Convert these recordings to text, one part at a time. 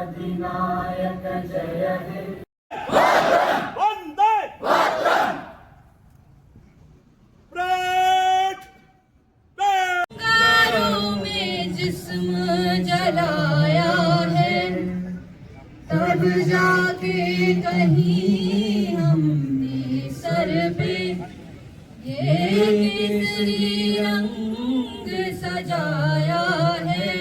अधिनायक जय हे। वंदे अंगारों में जिस्म जलाया है, तब जाके कहीं हमने सर पे ये केसरी रंग सजाया है।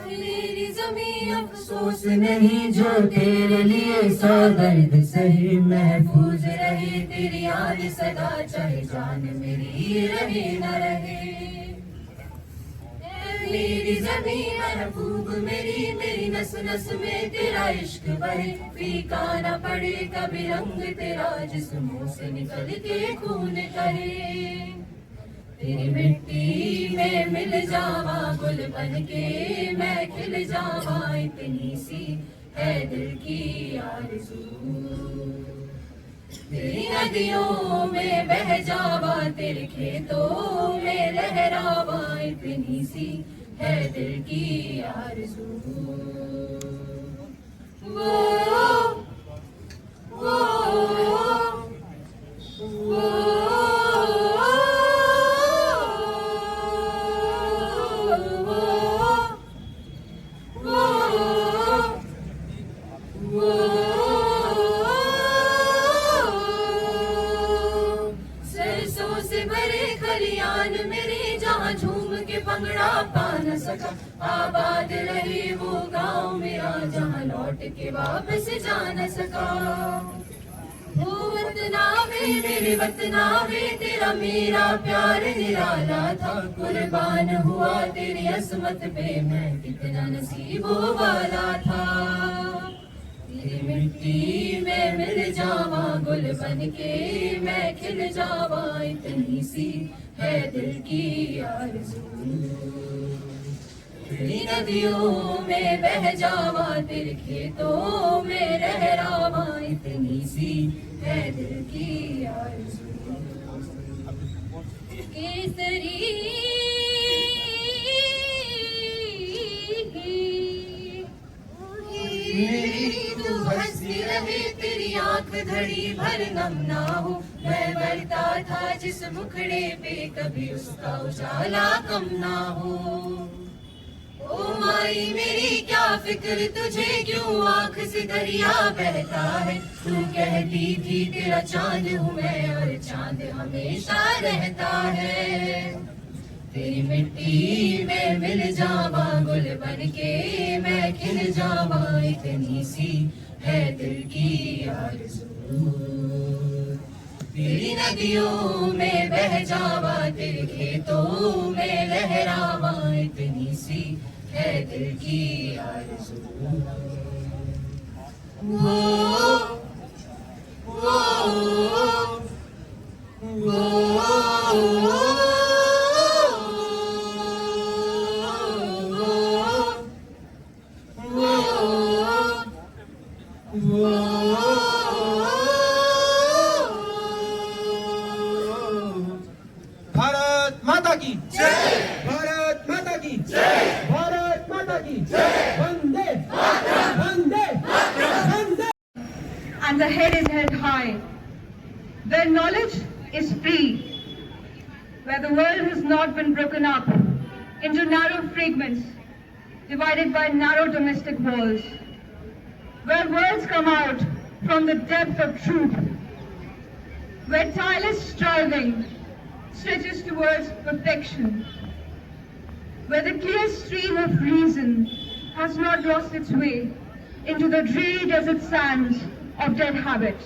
मेरी ज़मीं अफसोस नहीं जो तेरे लिए सा दर्द सही, महफूज रहे तेरी याद सदा, चाहे जान मेरी रहे न रहे। मेरी ज़मीं महबूब मेरी, मेरी नस नस में तेरा इश्क बहे, फीका न पड़े कभी रंग तेरा जिस्मों से निकल के खून करे। तेरी मिट्टी में मिल जावा गुल बन के मैं खिल जावा, इतनी सी है दिल की आरज़ू। तेरी नदियों में बह जावा, तेरे खेतों में लहरावा, इतनी सी है दिल की आरज़ू। वो सरसों से भरे खलियान मेरे, जहाँ झूम के भंगड़ा पा न सका, आबाद रहे वो गाँव मेरा, जहाँ लौट के वापस जा न सका। वो वतना में मेरे वतना में तेरा मेरा प्यार निराला था, कुर्बान हुआ तेरी असमत पे मैं कितना नसीबों वाला था। तेरी मिट्टी में मिल जावा गुल बन के मैं खिल जावा, इतनी सी है दिल की आरज़ू। तेरी नदियों में बह जावा, तेरे खेतों में लहरावा, इतनी सी है दिल की आरज़ू। केसरी तू हंसती रहे तेरी आंख धड़ी भर नम ना हो, मैं बढ़ता था जिस मुखड़े पे कभी उसका उजाला कम ना हो। ओ माई मेरी क्या फिक्र तुझे क्यों आंख से दरिया बहता है, तू कहती थी तेरा चांद हूँ मैं और चांद हमेशा रहता है। तेरी मिट्टी में मिल जावा गुल बन के मैं खिल जावा, इतनी सी है दिल की आरज़ू। तेरी नदियों में बह जावा, तेरे खेतों में लहरावा, इतनी सी है दिल की आरज़ू। भारत माता की जय, भारत माता की जय, भारत माता की जय, वंदे वंदे वंदे। And the head is held high, where knowledge is free, where the world has not been broken up into narrow fragments, divided by narrow domestic walls, where words come out from the depth of truth, where tireless striving stretches towards perfection, where the clear stream of reason has not lost its way into the dreary desert sands of dead habit,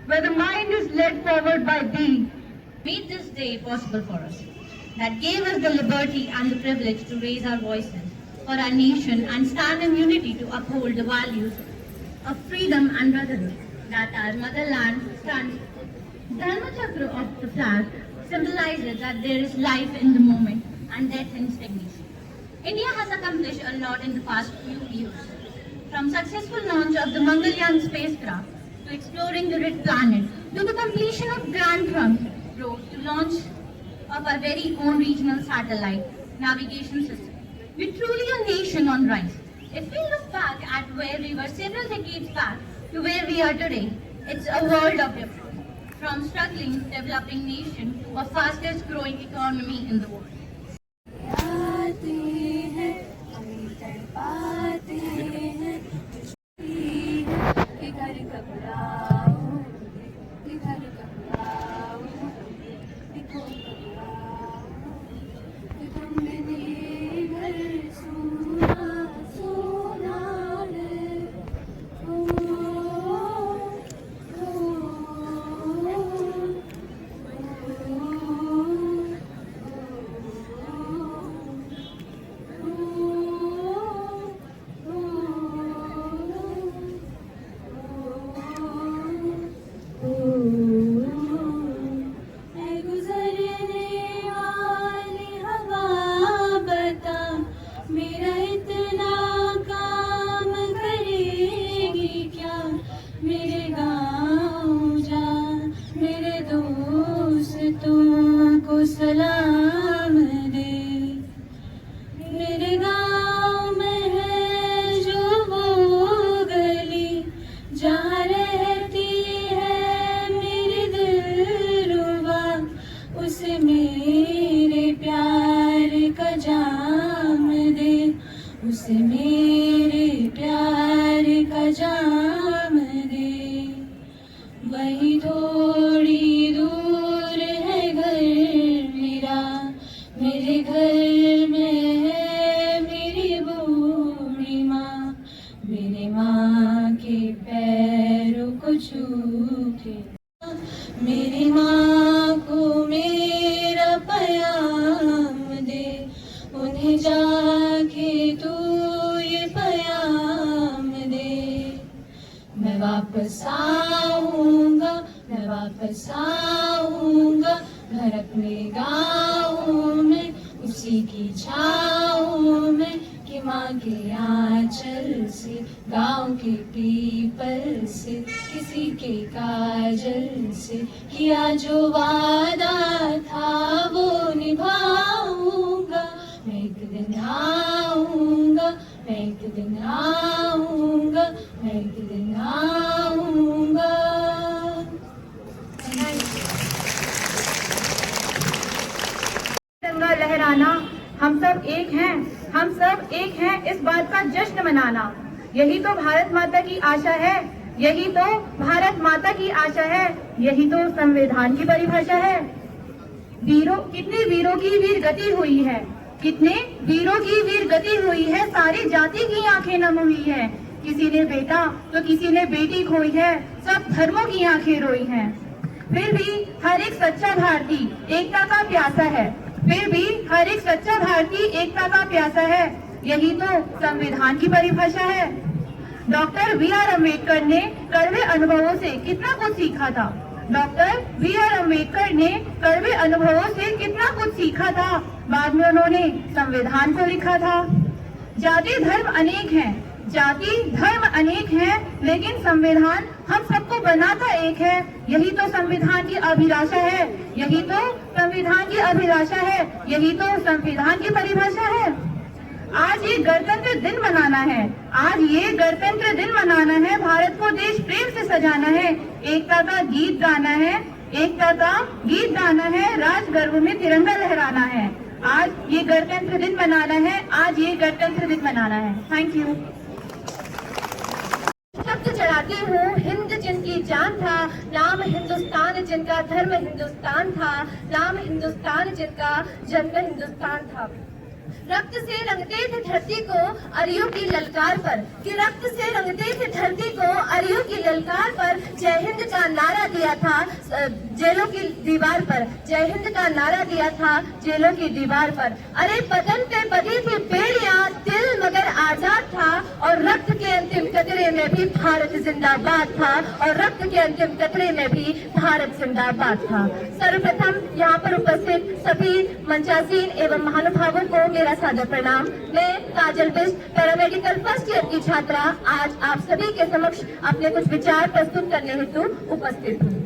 where the mind is led forward by thee. Made this day possible for us, that gave us the liberty and the privilege to raise our voices for our nation and stand in unity to uphold the values of freedom and brotherhood that our motherland stands. The Dharma Chakra of the flag symbolizes that there is life in the moment and death in stagnation. India has accomplished a lot in the past few years, from successful launch of the Mangalyaan spacecraft to exploring the red planet, to the completion of Grand Trunk Road, to launch of our very own regional satellite navigation system. We're truly a nation on rise. If we look back at where we were several decades back to where we are today, it's a world of difference. From struggling, developing nation to a fastest growing economy in the world. आते हैं हमें तड़पाते हैं कि घर कब लाओगे कि घर कब लाओगे कि तुम कब लाओगे कि तुम बिने घर सूना सूना है ओ सलाम दे मेरे गाँव में है जो वो गली जहाँ रहती है मेरी दिलरुबा उसे मेरे प्यार का जाम दे उसे मेरे प्यार का जाम दे वही थोड़ी दूर है घर मेरे घर में है मेरी बूढ़ी माँ मेरे माँ के पैरों को छू के मेरी माँ को मेरा पयाम दे उन्हें जाके तू ये पयाम दे मैं वापस आऊँगा घर अपने गाँव में उसी की छाँव में कि माँ के आंचल से गाँव के पीपल से किसी के काजल से किया जो वादा था वो निभाऊंगा मैं एक दिन आऊँगा मैं एक दिन आऊँगा मैं एक दिन आऊँगा। तिरंगा लहराना हम सब एक हैं, हम सब एक हैं इस बात का जश्न मनाना। यही तो भारत माता की आशा है, यही तो भारत माता की आशा है, यही तो संविधान की परिभाषा है। कितने वीरों की वीर गति हुई है, कितने वीरों की वीर गति हुई है, सारी जाति की आंखें नम हुई है। किसी ने बेटा तो किसी ने बेटी खोई है, सब धर्मों की आंखें रोई हैं। फिर भी हर एक सच्चा भारतीय एकता का प्यासा है, फिर भी हर एक सच्चा भारतीय एकता का प्यासा है, यही तो संविधान की परिभाषा है। Doctor B R. अम्बेडकर ने कड़वे अनुभवों से कितना कुछ सीखा था, डॉक्टर बी.आर. अम्बेडकर ने कड़वे अनुभवों से कितना कुछ सीखा था, बाद में उन्होंने संविधान को लिखा था। जाति धर्म अनेक हैं, जाति धर्म अनेक हैं, लेकिन संविधान हम सबको बनाता एक है, यही तो संविधान की अभिलाषा है, यही तो संविधान की अभिलाषा है, यही तो संविधान की परिभाषा है। आज ये गणतंत्र दिन मनाना है, आज ये गणतंत्र दिन मनाना है, भारत को देश प्रेम से सजाना है, एकता का गीत गाना है, एकता का गीत गाना है, राज गर्व में तिरंगा लहराना है। आज ये गणतंत्र दिन मनाना है, आज ये गणतंत्र दिन मनाना है। Thank you. शब्द चढ़ाती हूँ हिंद जिनकी जान था, नाम हिंदुस्तान जिनका धर्म हिंदुस्तान था, नाम हिंदुस्तान जिनका जन्म हिंदुस्तान था। रक्त से रंगते थे धरती को अरियों की ललकार पर, कि रक्त से रंगते थे धरती को अरियों की ललकार पर, जय हिंद का नारा दिया था जेलों की दीवार पर, जय हिंद का नारा दिया था जेलों की दीवार पर। अरे बदन पे बधी थी बेड़ियां, दिल मगर आजाद था, और रक्त के अंतिम कतरे में भी भारत जिंदाबाद था, और रक्त के अंतिम कतरे में भी भारत जिंदाबाद था। सर्वप्रथम यहाँ पर उपस्थित सभी मंचासीन एवं महानुभावों को मेरा सादर प्रणाम। मैं काजल बिष्ट, पैरामेडिकल फर्स्ट ईयर की छात्रा, आज आप सभी के समक्ष अपने कुछ विचार प्रस्तुत करने हेतु उपस्थित हूँ।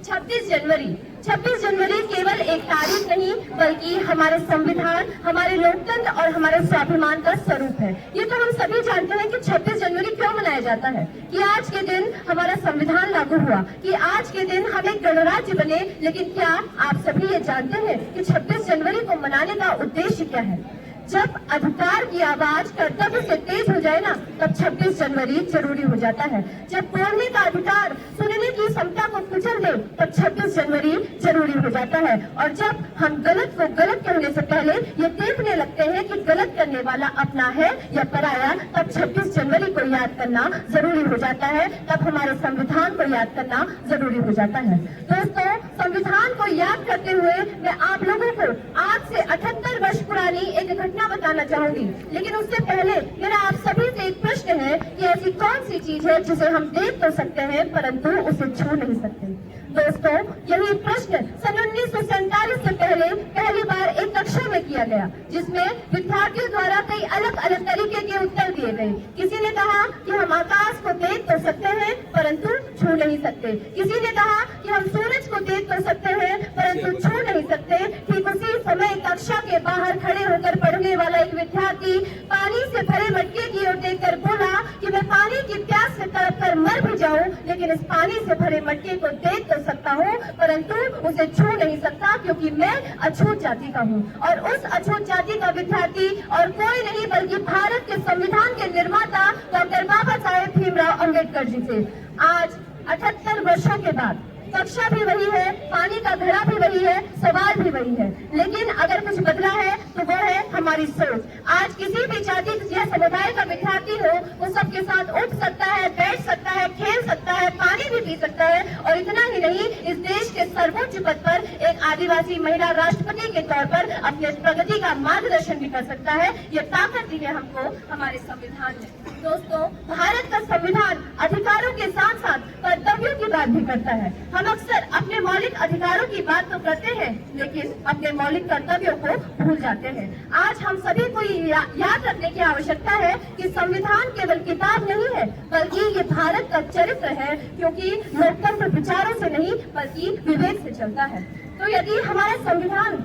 26 जनवरी 26 जनवरी केवल एक तारीख नहीं बल्कि हमारे संविधान, हमारे लोकतंत्र और हमारे स्वाभिमान का स्वरूप है। ये तो हम सभी जानते हैं कि 26 जनवरी क्यों मनाया जाता है, कि आज के दिन हमारा संविधान लागू हुआ, कि आज के दिन हम एक गणराज्य बने। लेकिन क्या आप सभी ये जानते हैं कि 26 जनवरी को मनाने का उद्देश्य क्या है? जब अधिकार की आवाज कर्तव्य से तेज हो जाए ना, तब 26 जनवरी जरूरी हो जाता है। जब बोलने का अधिकार सुनने की क्षमता को कुचल दे, तब 26 जनवरी जरूरी हो जाता है। और जब हम गलत को गलत कहने से पहले ये देखने लगते हैं कि गलत करने वाला अपना है या पराया, तब 26 जनवरी को याद करना जरूरी हो जाता है। तब हमारे संविधान को याद करना जरूरी हो जाता है। दोस्तों, संविधान को याद करते हुए मैं आप लोगों को आज से 78 वर्ष पुरानी एक घटना बताना चाहूंगी। लेकिन उससे पहले मेरा आप सभी से एक प्रश्न है कि ऐसी कौन सी चीज है जिसे हम देख तो सकते हैं परंतु उसे छू नहीं सकते। दोस्तों, यही प्रश्न सन 1947 से पहली बार एक कक्षा में किया गया, जिसमें विद्यार्थियों द्वारा कई अलग अलग तरीके के उत्तर दिए गए। किसी ने कहा कि हम आकाश को देख तो सकते हैं परंतु छू नहीं सकते। किसी ने कहा कि हम सूरज को देख तो सकते हैं परंतु छू नहीं सकते। ठीक उसी समय कक्षा के बाहर खड़े होकर पढ़ने वाला एक विद्यार्थी पानी से भरे मटके की ओर देखकर बोला कि मैं पानी की प्यास से तड़प कर मर भी जाऊं, लेकिन इस पानी से भरे मटके को देख तो सकता हूँ परंतु उसे छू नहीं सकता, क्योंकि मैं अछूत जाति का हूँ। और उस अछूत जाति का विद्यार्थी और कोई नहीं बल्कि भारत के संविधान के निर्माता डॉक्टर बाबा साहेब भीमराव अम्बेडकर जी थे। आज 78 वर्षों के बाद कक्षा भी वही है, पानी का घड़ा भी वही है, सवाल भी वही है, लेकिन अगर कुछ बदला है तो वो है हमारी सोच। आज किसी भी जाति या समुदाय का विद्यार्थी हो, वो सबके साथ उठ सकता है, बैठ सकता है, खेल सकता है, पानी भी पी सकता है। और इतना ही नहीं, इस देश के सर्वोच्च पद पर एक आदिवासी महिला राष्ट्रपति के तौर पर अपने प्रगति का मार्गदर्शन भी कर सकता है। ये ताकत दी है हमको हमारे संविधान ने। दोस्तों, भारत का संविधान अधिकारों के साथ साथ कर्तव्यों की बात भी करता है। हम अक्सर अपने मौलिक अधिकारों की बात तो करते हैं, लेकिन अपने मौलिक कर्तव्यों को भूल जाते हैं। आज हम सभी को याद रखने की आवश्यकता है कि संविधान केवल किताब नहीं है, बल्कि ये भारत का चरित्र है, क्योंकि लोकतंत्र विचारों से नहीं बल्कि विवेक से चलता है। तो यदि हमारा संविधान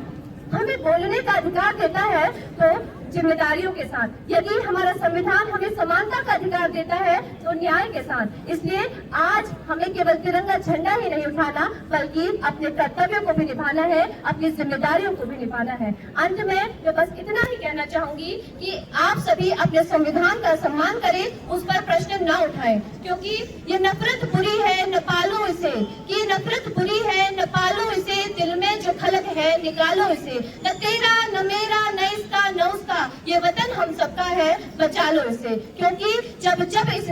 हमें बोलने का अधिकार देता है तो जिम्मेदारियों के साथ, यदि हमारा संविधान हमें समानता का अधिकार देता है तो न्याय के साथ। इसलिए आज हमें केवल तिरंगा झंडा ही नहीं उठाना बल्कि अपने कर्तव्यों को भी निभाना है, अपनी जिम्मेदारियों को भी निभाना है। अंत में मैं बस इतना ही कहना चाहूंगी कि आप सभी अपने संविधान का सम्मान करें, उस पर प्रश्न न उठाएं, क्योंकि ये नफरत बुरी है न पालो इसे, कि नफरत बुरी है न पालो इसे, दिल में जो खलक है निकालो इसे, न तेरा न मेरा न इसका न उसका, ये वतन हम सबका है, बचा लो इसे। क्योंकि जब जब इस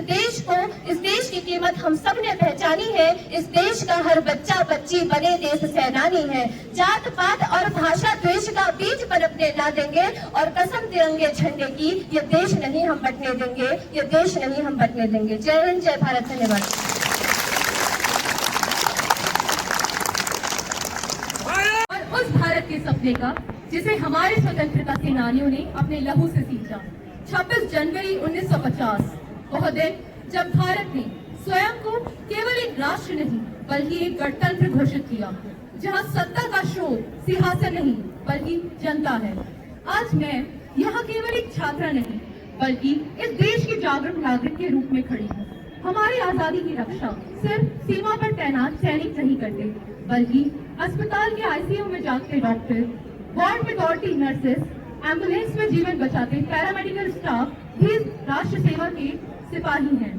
देश की कीमत हम सब ने पहचानी है, इस देश का हर बच्चा बच्ची बने देश सेनानी है। जात पात और भाषा द्वेष का बीज पनपने ना देंगे और कसम तिरंगे झंडे की, ये देश नहीं हम बटने देंगे, ये देश नहीं हम बटने देंगे। जय हिंद, जय भारत, धन्यवाद। और उस भारत के सपने का जिसे हमारे स्वतंत्रता सेनानियों ने अपने लहू से सींचा। 26 जनवरी 1950 वह दिन जब भारत ने स्वयं को केवल एक राष्ट्र नहीं बल्कि एक गणतंत्र घोषित किया, जहां सत्ता का शोर सिंहासन नहीं बल्कि जनता है। आज मैं यहाँ केवल एक छात्रा नहीं बल्कि इस देश की जागरूक नागरिक के रूप में खड़ी हूँ। हमारी आजादी की रक्षा सिर्फ सीमा पर तैनात सैनिक नहीं करते, बल्कि अस्पताल के आईसीयू में जागते डॉक्टर, वार्ड में दौड़ती नर्सेस, एम्बुलेंस में जीवन बचाते पैरामेडिकल स्टाफ भी राष्ट्र सेवा के सिपाही हैं।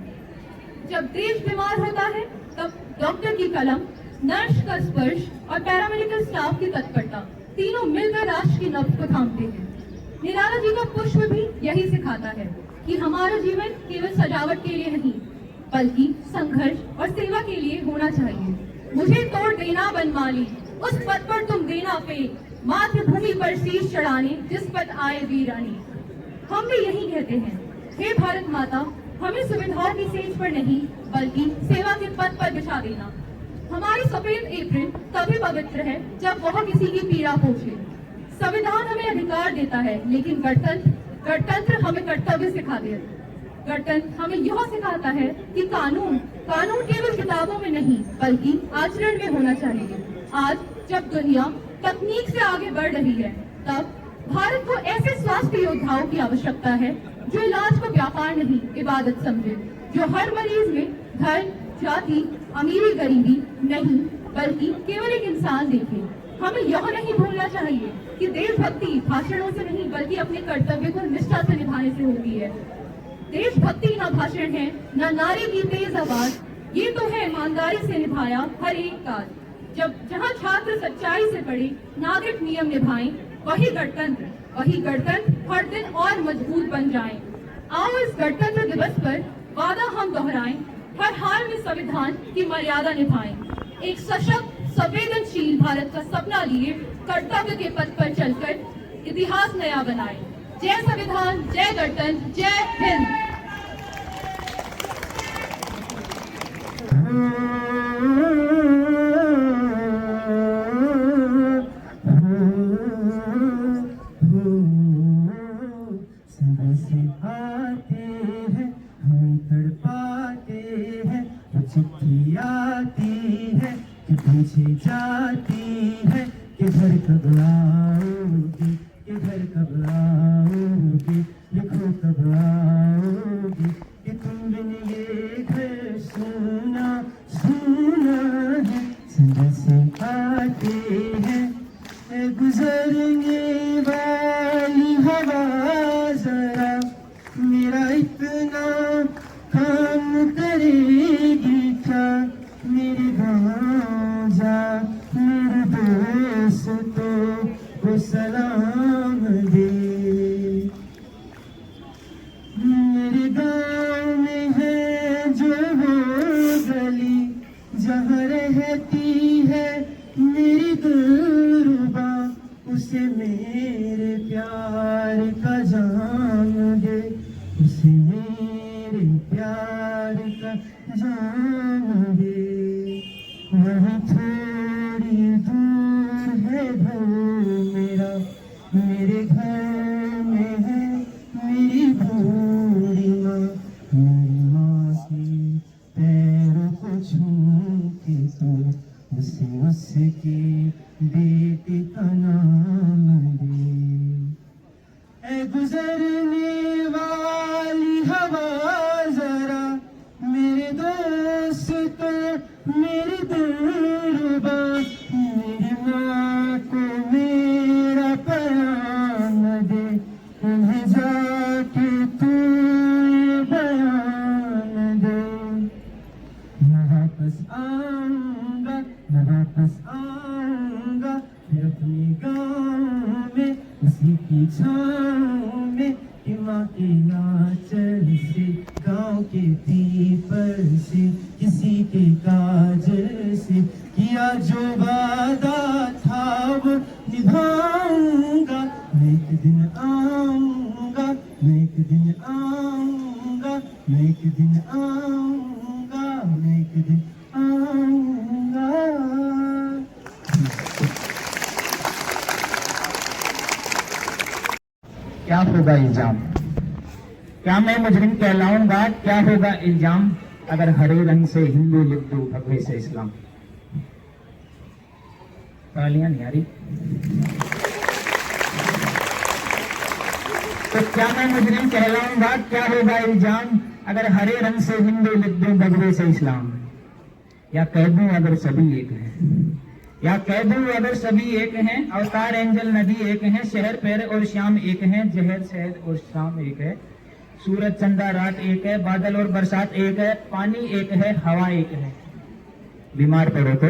जब देश बीमार होता है तब डॉक्टर की कलम, नर्स का स्पर्श और पैरामेडिकल स्टाफ की तत्परता तीनों मिलकर राष्ट्र की नब्ज को थामते हैं। निराला जी का पुष्प भी यही सिखाता है कि हमारा जीवन केवल सजावट के लिए नहीं बल्कि संघर्ष और सेवा के लिए होना चाहिए। मुझे तोड़ देना बनमाली, उस पद पर तुम देना फेंक, मातृभूमि पर शीश चढ़ाने जिस पद आए वीरानी। हम भी यही कहते हैं, हे भारत माता, हमें सुविधाओं की सेज पर नहीं बल्कि सेवा के पद पर बिछा देना। हमारी सफेद एप्रिल तभी पवित्र है जब वह किसी की पीड़ा पहुंचे। संविधान हमें अधिकार देता है, लेकिन गणतंत्र हमें कर्तव्य सिखाते हैं। गणतंत्र हमें यह सिखाता है कि कानून केवल किताबों में नहीं बल्कि आचरण में होना चाहिए। आज जब दुनिया तकनीक से आगे बढ़ रही है, तब भारत को ऐसे स्वास्थ्य योद्धाओं की आवश्यकता है जो इलाज को व्यापार नहीं, इबादत समझे, जो हर मरीज में धर्म, जाति, अमीरी, गरीबी नहीं, बल्कि केवल एक इंसान देखे। हमें यह नहीं भूलना चाहिए कि देशभक्ति भाषणों से नहीं, बल्कि अपने कर्तव्य को निष्ठा से निभाने से होती है। देशभक्ति न भाषण है, न नारे की तेज आवाज, ये तो है ईमानदारी से निभाया हर एक काज। जहाँ छात्र सच्चाई से पढ़े, नागरिक नियम निभाएं, वही गणतंत्र हर दिन और मजबूत बन जाए। आओ इस गणतंत्र दिवस पर वादा हम दोहराएं, हर हाल में संविधान की मर्यादा निभाएं। एक सशक्त, संवेदनशील भारत का सपना लिए कर्तव्य के पथ पर चलकर इतिहास नया बनाएं। जय संविधान, जय गणतंत्र, जय हिंद। चिट्ठी आती है कि पूछे जाती है कि घर कब आओगी, कि घर कब आओगी, लिखो कब आओगी, कि तुम बिन ये घर सोना सोना है। संग से आते हैं गुजरने वाली हवा, जरा मेरा इतना काम करेगी क्या, मेरे गाँव जा मेरे दोस्तों को सलाम दे। मेरे गाँव में है जो वो गली, जहाँ रहती है मेरी दिलरुबा, उसे मेरे प्यार का जाम दे, उसे मेरे प्यार का जाम दे। वहीं थोड़ी दूर है घर मेरा, मेरे घर में है मेरी बूढ़ी माँ, मेरी माँ के पैरों को छूके तो उसे उसके बेटे का नाम दे। ऐ गुजरने वाली हवा, जरा मेरे दोस्तों मेरी दिलरुबा, मेरी माँ को मेरा पैगाम दे, उन्हें जाके तू बयान दे। मैं वापस आऊंगा, मैं वापस आऊंगा, फिर अपने गाँव में उसी की छाँव में, कि माँ के आंचल से, गाँव के पीपल से, किसी के काजल से किया जो वादा था वो निभाऊंगा। मैं एक दिन आऊंगा, मैं एक दिन आऊंगा, मैं एक दिन आऊंगा, मैं एक दिन आऊंगा। क्या होगा इल्जाम, क्या मैं मुजरिम कहलाऊंगा, क्या होगा इल्जाम, अगर हरे रंग से हिंदू लिख दूं भगवे से इस्लाम। तालियां नहीं आ रही। तो क्या मैं मुजरिम कहलाऊंगा, क्या होगा इल्जाम, अगर हरे रंग से हिंदू लिख दूं भगवे से इस्लाम। या कह दूं अगर सभी एक हैं, या कह दूं अगर सभी एक हैं, अवतार एंजल नदी एक हैं, शहर पैर और शाम एक हैं, जहर शहद और शाम एक है, सूरज चंदा रात एक है, बादल और बरसात एक है, पानी एक है, हवा एक है, बीमार पड़ो तो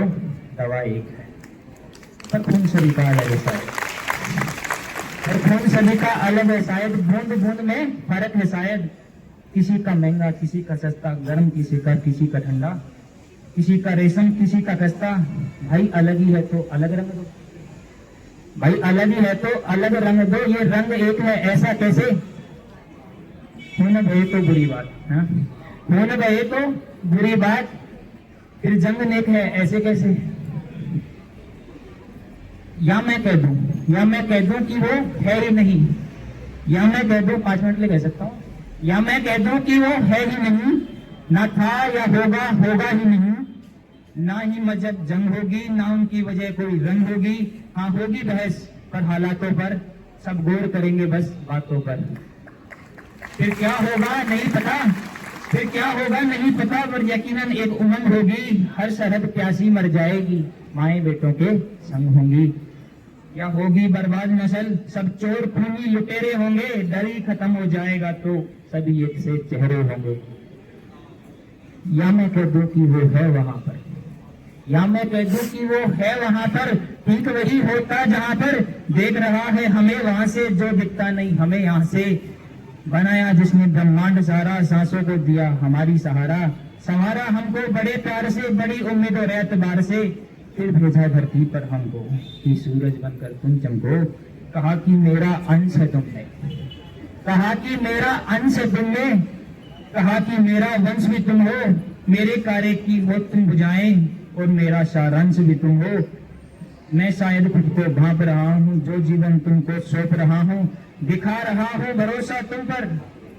दवा एक है। पर खून सभी का अलग है शायद, पर खून सभी का अलग है शायद, बूंद बूंद में फर्क है शायद, किसी का महंगा किसी का सस्ता, गर्म किसी का ठंडा, किसी का रेशम किसी का खस्ता। भाई अलग ही है तो अलग रंग दो, भाई अलग ही है तो अलग रंग दो, ये रंग एक है ऐसा कैसे। खून भये तो बुरी बात, हाँ खून भये तो बुरी बात, फिर जंग नेक है ऐसे कैसे। या मैं कह दूं कि वो है ही नहीं, या मैं कह दूं 5 मिनट ले कह सकता हूँ, या मैं कह दूं कि वो है ही नहीं, ना था या होगा ही नहीं, ना ही मजहब जंग होगी, ना उनकी वजह कोई रंग होगी। हाँ होगी बहस पर हालातों पर, सब गौर करेंगे बस बातों पर। फिर क्या होगा नहीं पता, फिर क्या होगा नहीं पता, पर यकीनन एक उमंग होगी, हर सरहद प्यासी मर जाएगी, माए बेटों के संग होंगी। या होगी बर्बाद नस्ल, सब चोर खूनी लुटेरे होंगे, डर ही खत्म हो जाएगा तो सभी एक से चेहरे होंगे। या मैं कह दूं कि वो है वहां पर, या मैं कह दूं कि वो है वहां पर, ठीक वही होता जहां पर देख रहा है हमें वहां से, जो दिखता नहीं हमें यहां से। बनाया जिसने ब्रह्मांड सारा, सांसों को दिया हमारी सहारा, संवारा हमको बड़े प्यार से, बड़ी उम्मीद और एतबार से, फिर भेजा धरती पर हमको कि सूरज बनकर तुम चमको। कहा कि मेरा अंश है तुम में, कहा कि मेरा अंश है तुम में, कहा कि मेरा वंश भी तुम हो, मेरे कार्य की हो तुम बुझाएं और मेरा सारांश भी तुम हो। मैं शायद खुद को भांप रहा हूँ, जो जीवन तुमको सौंप रहा हूँ, दिखा रहा हूँ भरोसा तुम पर,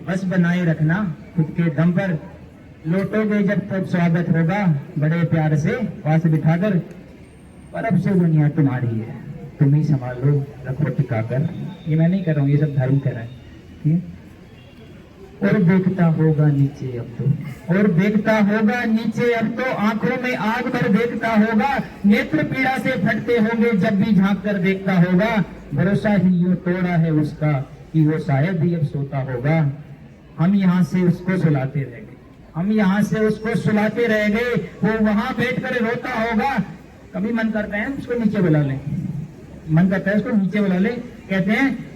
बस बनाए रखना खुद के दम पर। लौटोगे जब तब स्वागत होगा बड़े प्यार से पास बिठाकर, पर अब से दुनिया तुम्हारी है, तुम ही संभालो रखो टिकाकर। ये मैं नहीं कर रहा हूँ, ये सब धर्म कर रहा है, ठीक है। और देखता होगा नीचे अब तो, और देखता होगा नीचे अब तो, आंखों में आग भर देखता होगा, नेत्र पीड़ा से फटते होंगे जब भी झांक कर देखता होगा। भरोसा ही यूं तोड़ा है उसका कि वो शायद ही अब सोता होगा। हम यहाँ से उसको सुलाते रह गए, हम यहाँ से उसको सुलाते रह गए, वो वहां बैठ कर रोता होगा। कभी मन करता है उसको नीचे बुला ले, मन करता है उसको नीचे बुला ले, कहते हैं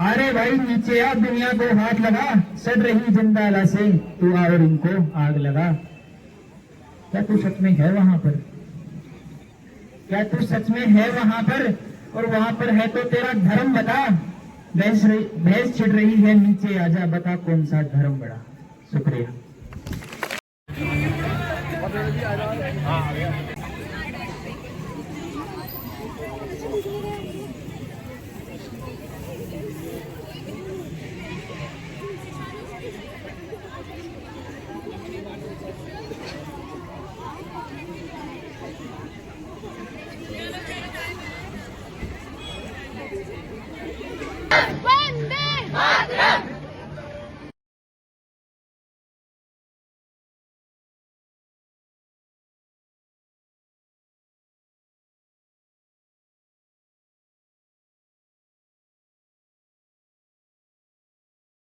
अरे भाई नीचे आ, दुनिया को हाथ लगा, सड़ रही जिंदाला से तू आ और इनको आग लगा। क्या तू सच में है वहां पर, क्या तू सच में है वहां पर, और वहां पर है तो तेरा धर्म बता। भैंस छिड़ रही है नीचे आजा, बता कौन सा धर्म बड़ा। शुक्रिया।